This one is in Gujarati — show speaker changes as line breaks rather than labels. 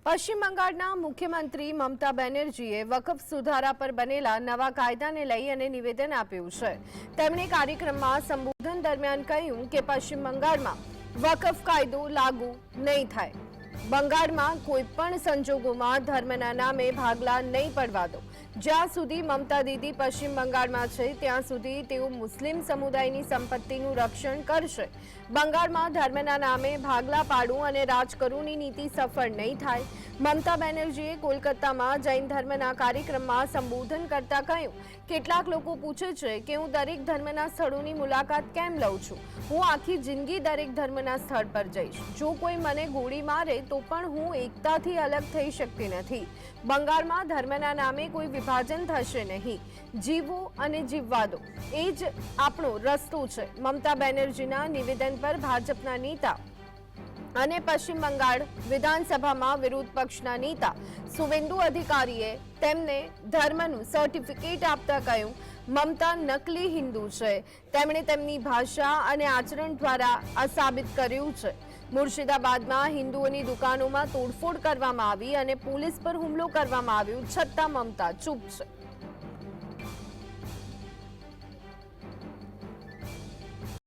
પશ્ચિમ બંગાળના મુખ્યમંત્રી મમતા બેનર્જીએ વકફ સુધારા પર બનેલા નવા કાયદાને લઈ અને નિવેદન આપ્યું છે। તેમણે કાર્યક્રમમાં સંબોધન દરમિયાન કહ્યું કે પશ્ચિમ બંગાળમાં વકફ કાયદો લાગુ નહીં થાય। બંગાળમાં કોઈ પણ સંજોગોમાં ધર્મના નામે ભાગલા નહીં પડવા દો। જ્યાં સુધી મમતા દીદી પશ્ચિમ બંગાળમાં છે ત્યાં સુધી તેઓ મુસ્લિમ સમુદાયની સંપત્તિનું રક્ષણ કરશે। બંગાળમાં ધર્મના નામે ભાગલા પાડવું અને રાજ કરવુંની નીતિ સફળ નહીં થાય। મમતા બેનર્જીએ કોલકાતામાં જૈન ધર્મના કાર્યક્રમમાં સંબોધન કરતા કહ્યું, કેટલાક લોકો પૂછે છે કે હું દરેક ધર્મના સ્થળોની મુલાકાત કેમ લઉં છું। હું આખી જિંદગી દરેક ધર્મના સ્થળ પર જઈશ। જો કોઈ મને ગોળી મારે તો પણ હું એકતાથી અલગ થઈ શકતી નથી। બંગાળમાં ધર્મના નામે કોઈ વિભાજન થશે નહીં। જીવો અને જીવવા દો, એ જ આપણો રસ્તો છે। મમતા બેનર્જીના નિવેદન પર ભાજપના નેતા અને પશ્ચિમ બંગાળ વિધાનસભામાં વિરોધ પક્ષના નેતા સુવેન્દુ અધિકારીએ તેમને ધર્મનું સર્ટિફિકેટ આપતા કહ્યું, મમતા નકલી હિન્દુ છે। તેમણે તેમની ભાષા અને આચરણ દ્વારા આ સાબિત કર્યું છે। મુર્શિદાબાદમાં હિન્દુઓની દુકાનોમાં તોડફોડ કરવામાં આવી અને પોલીસ પર હુમલો કરવામાં આવ્યો, છતાં મમતા ચૂપ છે।